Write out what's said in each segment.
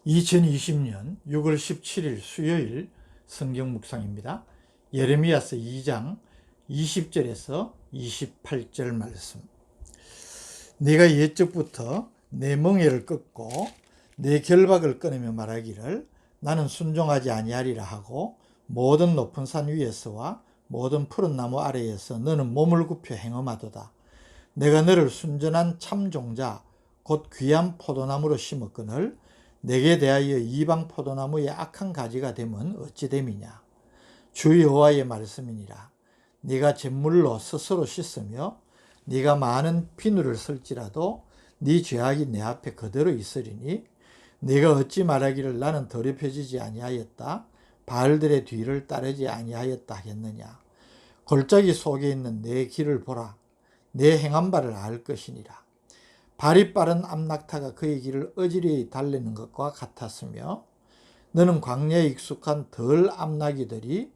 2020년 6월 17일 수요일 성경 묵상입니다. 예레미야서 2장 20절에서 28절 말씀. 네가 옛적부터 내 멍에를 꺾고 내 결박을 끊으며 말하기를 나는 순종하지 아니하리라 하고 모든 높은 산 위에서와 모든 푸른 나무 아래에서 너는 몸을 굽혀 행음하도다. 내가 너를 순전한 참종자 곧 귀한 포도나무로 심었거늘 내게 대하여 이방 포도나무의 악한 가지가 되면 어찌 됨이냐. 주 여호와의 말씀이니라. 네가 잿물로 스스로 씻으며 네가 많은 비누를 쓸지라도 네 죄악이 내 앞에 그대로 있으리니 네가 어찌 말하기를 나는 더럽혀지지 아니하였다. 바알들의 뒤를 따르지 아니하였다 하겠느냐. 골짜기 속에 있는 내 길을 보라. 내 행한 바를 알 것이니라. 발이 빠른 암낙타가 그의 길을 어지러이 달리는 것과 같았으며 너는 광야에 익숙한 덜 암낙이들이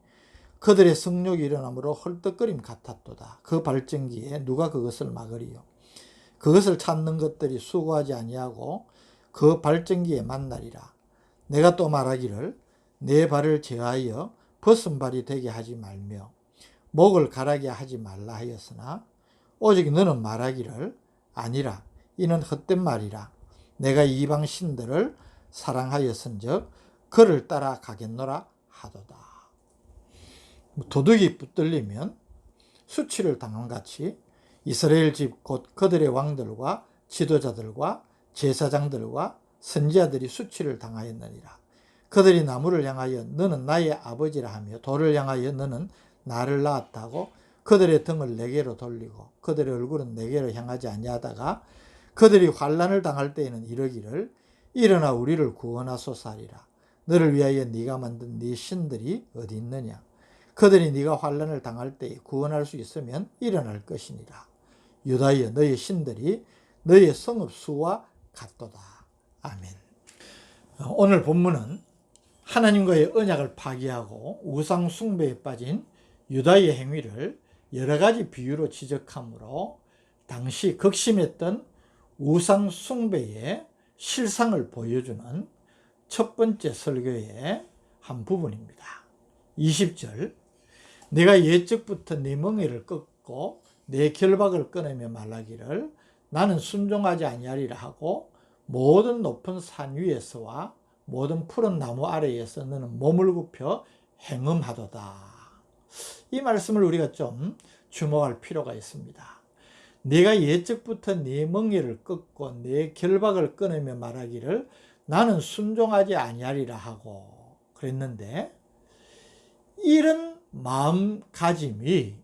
그들의 성욕이 일어나므로 헐떡거림 같았도다. 그 발전기에 누가 그것을 막으리요. 그것을 찾는 것들이 수고하지 아니하고 그 발전기에 만나리라. 내가 또 말하기를 내 발을 제하여 벗은 발이 되게 하지 말며 목을 가라게 하지 말라 하였으나 오직 너는 말하기를 아니라 이는 헛된 말이라. 내가 이방 신들을 사랑하였은즉 그를 따라 가겠노라 하도다. 도둑이 붙들리면 수치를 당함같이 이스라엘 집 곧 그들의 왕들과 지도자들과 제사장들과 선지자들이 수치를 당하였느니라. 그들이 나무를 향하여 너는 나의 아버지라 하며 돌을 향하여 너는 나를 낳았다고 그들의 등을 내게로 돌리고 그들의 얼굴은 내게로 향하지 아니하다가 그들이 환난을 당할 때에는 이르기를 일어나 우리를 구원하소서 하리라. 너를 위하여 네가 만든 네 신들이 어디 있느냐. 그들이 네가 환난을 당할 때에 구원할 수 있으면 일어날 것이니라. 유다여 너의 신들이 너의 성읍 수와 같도다. 아멘. 오늘 본문은 하나님과의 언약을 파기하고 우상 숭배에 빠진 유다의 행위를 여러 가지 비유로 지적하므로 당시 극심했던 우상 숭배의 실상을 보여주는 첫 번째 설교의 한 부분입니다. 20절. 내가 옛적부터 네 멍에를 꺾고 내 결박을 끊으며 말하기를 나는 순종하지 아니하리라 하고 모든 높은 산 위에서와 모든 푸른 나무 아래에서 너는 몸을 굽혀 행음하도다. 이 말씀을 우리가 좀 주목할 필요가 있습니다. 내가 옛적부터 네 멍에를 꺾고 내 결박을 끊으며 말하기를 나는 순종하지 아니하리라 하고 그랬는데 이런 마음가짐이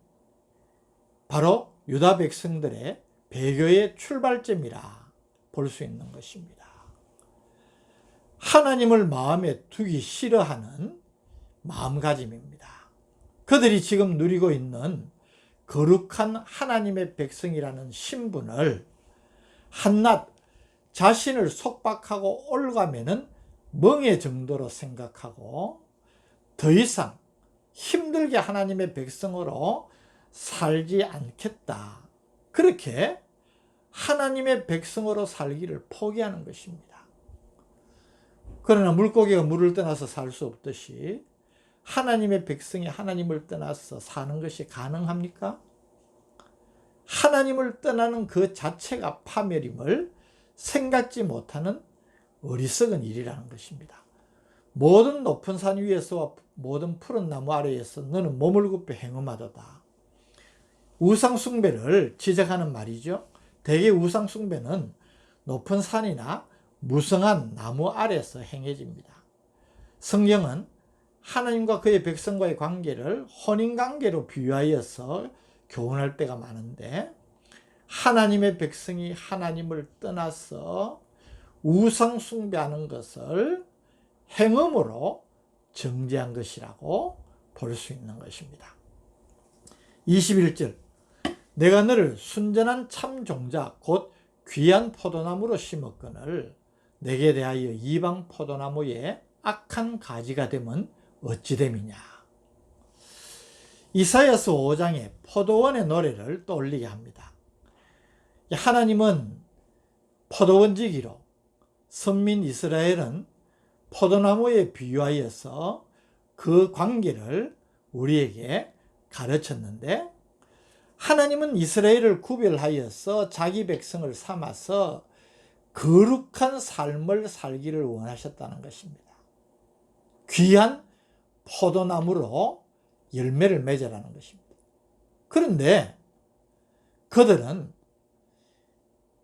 바로 유다 백성들의 배교의 출발점이라 볼 수 있는 것입니다. 하나님을 마음에 두기 싫어하는 마음가짐입니다. 그들이 지금 누리고 있는 거룩한 하나님의 백성이라는 신분을 한낱 자신을 속박하고 올가매는 멍에 정도로 생각하고 더 이상 힘들게 하나님의 백성으로 살지 않겠다. 그렇게 하나님의 백성으로 살기를 포기하는 것입니다. 그러나 물고기가 물을 떠나서 살 수 없듯이 하나님의 백성이 하나님을 떠나서 사는 것이 가능합니까? 하나님을 떠나는 그 자체가 파멸임을 생각지 못하는 어리석은 일이라는 것입니다. 모든 높은 산 위에서와 모든 푸른 나무 아래에서 너는 몸을 굽혀 행음하도다. 우상 숭배를 지적하는 말이죠. 대개 우상 숭배는 높은 산이나 무성한 나무 아래에서 행해집니다. 성경은 하나님과 그의 백성과의 관계를 혼인관계로 비유하여서 교훈할 때가 많은데 하나님의 백성이 하나님을 떠나서 우상 숭배하는 것을 행음으로 정죄한 것이라고 볼 수 있는 것입니다. 21절. 내가 너를 순전한 참종자 곧 귀한 포도나무로 심었거늘 내게 대하여 이방 포도나무의 악한 가지가 되면 어찌 됨이냐. 이사야서 5장의 포도원의 노래를 떠올리게 합니다. 하나님은 포도원지기로 선민 이스라엘은 포도나무에 비유하여서 그 관계를 우리에게 가르쳤는데, 하나님은 이스라엘을 구별하여서 자기 백성을 삼아서 거룩한 삶을 살기를 원하셨다는 것입니다. 귀한 포도나무로 열매를 맺으라는 것입니다. 그런데 그들은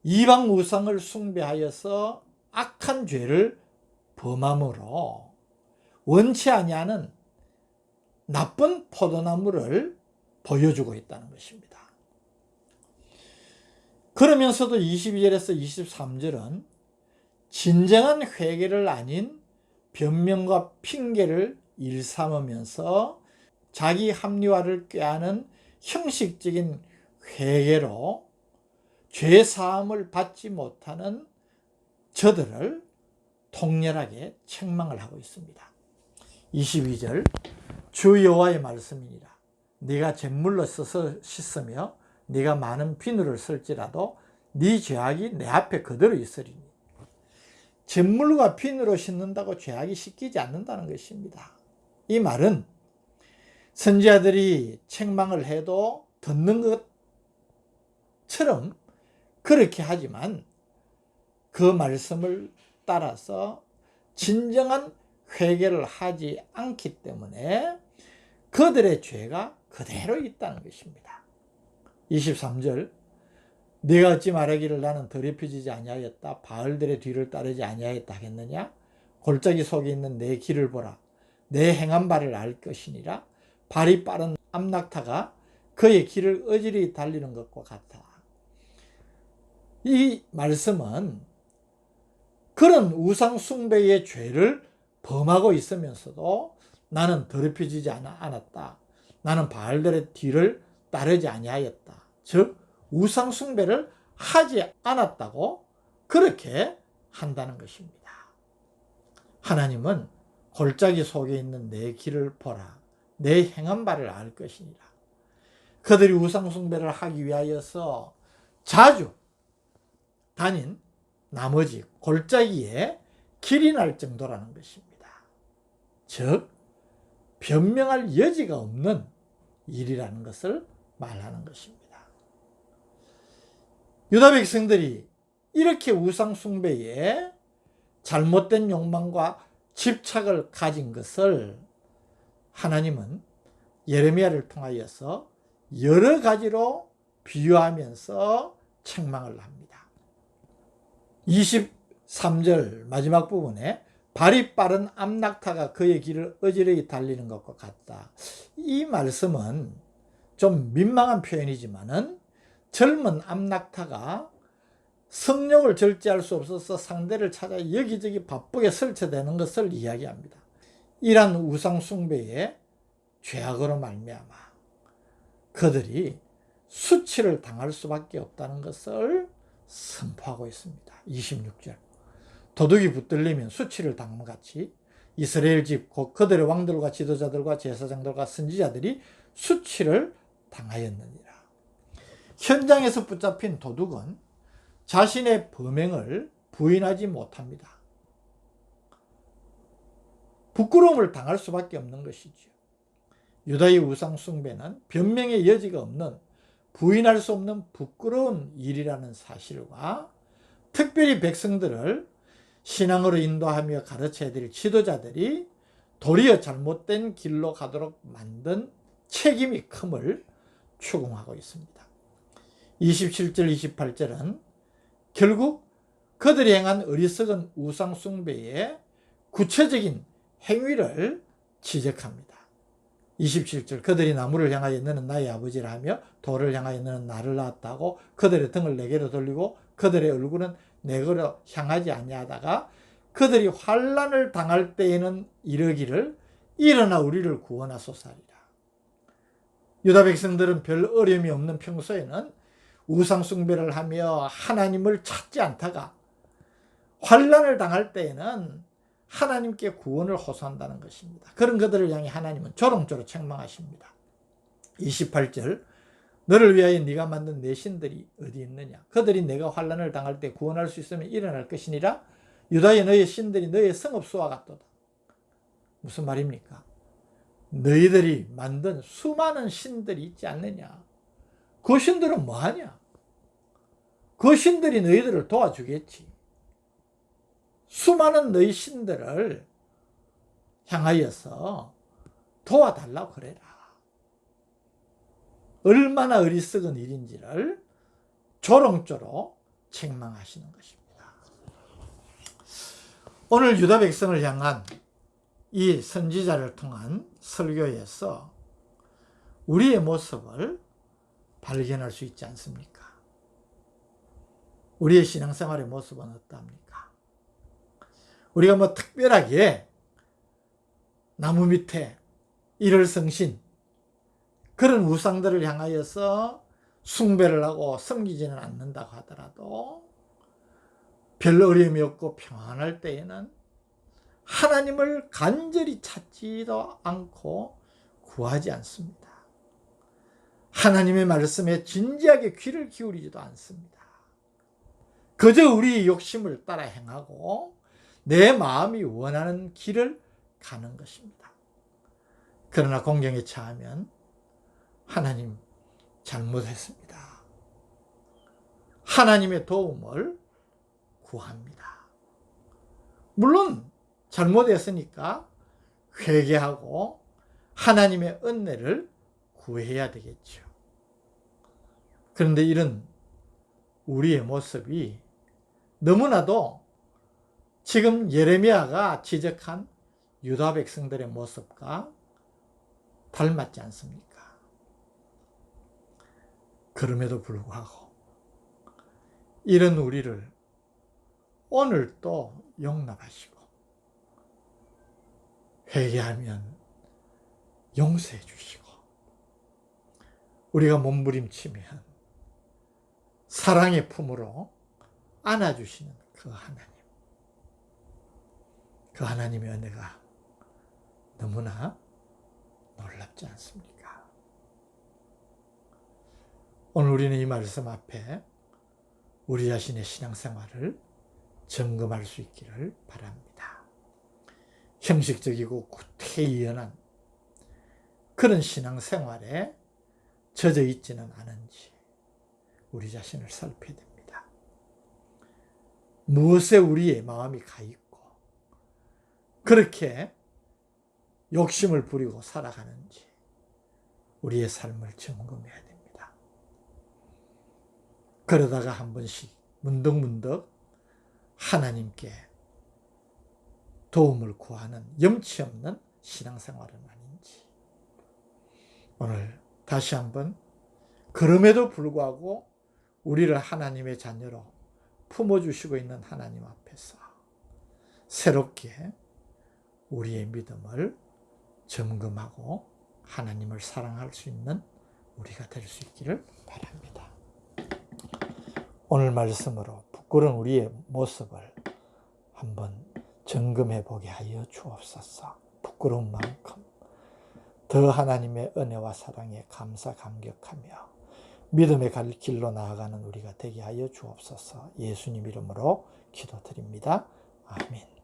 이방 우상을 숭배하여서 악한 죄를 범함으로 원치 아니하는 나쁜 포도나무를 보여주고 있다는 것입니다. 그러면서도 22절에서 23절은 진정한 회개를 아닌 변명과 핑계를 일삼으면서 자기 합리화를 꾀하는 형식적인 회개로 죄 사함을 받지 못하는 저들을 통렬하게 책망을 하고 있습니다. 22절, 주 여호와의 말씀이니라. 네가 잿물로 써서 씻으며 네가 많은 비누를 쓸지라도 네 죄악이 내 앞에 그대로 있으리니. 잿물과 비누로 씻는다고 죄악이 씻기지 않는다는 것입니다. 이 말은 선지자들이 책망을 해도 듣는 것처럼 그렇게 하지만 그 말씀을 따라서 진정한 회개를 하지 않기 때문에 그들의 죄가 그대로 있다는 것입니다. 23절, 네가 어찌 말하기를 나는 더럽혀지지 아니하였다, 바알들의 뒤를 따르지 아니하였다 하겠느냐? 골짜기 속에 있는 내 길을 보라. 내 행한 바를 알 것이니라. 발이 빠른 암낙타가 그의 길을 어지러이 달리는 것과 같아. 이 말씀은 그런 우상 숭배의 죄를 범하고 있으면서도 나는 더럽혀지지 않았다. 나는 바알들의 뒤를 따르지 아니하였다. 즉 우상 숭배를 하지 않았다고 그렇게 한다는 것입니다. 하나님은 골짜기 속에 있는 내 길을 보라. 내 행한 바를 알 것이니라. 그들이 우상 숭배를 하기 위하여서 자주 다닌 나머지 골짜기에 길이 날 정도라는 것입니다. 즉 변명할 여지가 없는 일이라는 것을 말하는 것입니다. 유다 백성들이 이렇게 우상 숭배에 잘못된 욕망과 집착을 가진 것을 하나님은 예레미야를 통하여서 여러 가지로 비유하면서 책망을 합니다. 23절 마지막 부분에 발이 빠른 암낙타가 그의 길을 어지러이 달리는 것과 같다. 이 말씀은 좀 민망한 표현이지만은 젊은 암낙타가 성욕을 절제할 수 없어서 상대를 찾아 여기저기 바쁘게 설치되는 것을 이야기합니다. 이러한 우상 숭배의 죄악으로 말미암아 그들이 수치를 당할 수밖에 없다는 것을 선포하고 있습니다. 26절, 도둑이 붙들리면 수치를 당함 같이 이스라엘 집 곧 그들의 왕들과 지도자들과 제사장들과 선지자들이 수치를 당하였느니라. 현장에서 붙잡힌 도둑은 자신의 범행을 부인하지 못합니다. 부끄러움을 당할 수밖에 없는 것이죠. 유다의 우상 숭배는 변명의 여지가 없는, 부인할 수 없는 부끄러운 일이라는 사실과 특별히 백성들을 신앙으로 인도하며 가르쳐야 될 지도자들이 도리어 잘못된 길로 가도록 만든 책임이 큼을 추궁하고 있습니다. 27절 28절은 결국 그들이 행한 어리석은 우상 숭배의 구체적인 행위를 지적합니다. 27절, 그들이 나무를 향하여 너는 나의 아버지라 하며 돌을 향하여 너는 나를 낳았다고 그들의 등을 내게로 돌리고 그들의 얼굴은 내게로 향하지 아니하다가 그들이 환난을 당할 때에는 이르기를 일어나 우리를 구원하소서리라. 유다 백성들은 별 어려움이 없는 평소에는 우상 숭배를 하며 하나님을 찾지 않다가 환난을 당할 때에는 하나님께 구원을 호소한다는 것입니다. 그런 그들을 향해 하나님은 조롱조로 책망하십니다. 28절, 너를 위하여 네가 만든 내 신들이 어디 있느냐? 그들이 내가 환난을 당할 때 구원할 수 있으면 일어날 것이니라. 유다의 너의 신들이 너의 성읍수와 같도다. 무슨 말입니까? 너희들이 만든 수많은 신들이 있지 않느냐? 그 신들은 뭐하냐? 그 신들이 너희들을 도와주겠지. 수많은 너희 신들을 향하여서 도와달라고 그래라. 얼마나 어리석은 일인지를 조롱조로 책망하시는 것입니다. 오늘 유다 백성을 향한 이 선지자를 통한 설교에서 우리의 모습을 발견할 수 있지 않습니까? 우리의 신앙생활의 모습은 어떠합니까? 우리가 뭐 특별하게 나무 밑에 일월성신 그런 우상들을 향하여서 숭배를 하고 섬기지는 않는다고 하더라도 별 어려움이 없고 평안할 때에는 하나님을 간절히 찾지도 않고 구하지 않습니다. 하나님의 말씀에 진지하게 귀를 기울이지도 않습니다. 그저 우리의 욕심을 따라 행하고 내 마음이 원하는 길을 가는 것입니다. 그러나 공경에 처하면 하나님 잘못했습니다. 하나님의 도움을 구합니다. 물론 잘못했으니까 회개하고 하나님의 은혜를 구해야 되겠죠. 그런데 이런 우리의 모습이 너무나도 지금 예레미야가 지적한 유다 백성들의 모습과 닮았지 않습니까? 그럼에도 불구하고 이런 우리를 오늘 또 용납하시고 회개하면 용서해 주시고 우리가 몸부림치면 사랑의 품으로 안아주시는 그 하나님, 그 하나님의 은혜가 너무나 놀랍지 않습니까? 오늘 우리는 이 말씀 앞에 우리 자신의 신앙생활을 점검할 수 있기를 바랍니다. 형식적이고 구태의연한 그런 신앙생활에 젖어 있지는 않은지 우리 자신을 살펴야 됩니다. 무엇에 우리의 마음이 가 있고 그렇게 욕심을 부리고 살아가는지 우리의 삶을 점검해야 됩니다. 그러다가 한 번씩 문득문득 하나님께 도움을 구하는 염치 없는 신앙생활은 아닌지 오늘 다시 한번 그럼에도 불구하고 우리를 하나님의 자녀로 품어주시고 있는 하나님 앞에서 새롭게 우리의 믿음을 점검하고 하나님을 사랑할 수 있는 우리가 될 수 있기를 바랍니다. 오늘 말씀으로 부끄러운 우리의 모습을 한번 점검해 보게 하여 주옵소서. 부끄러운 만큼 더 하나님의 은혜와 사랑에 감사 감격하며 믿음의 길로 나아가는 우리가 되게 하여 주옵소서. 예수님 이름으로 기도드립니다. 아멘.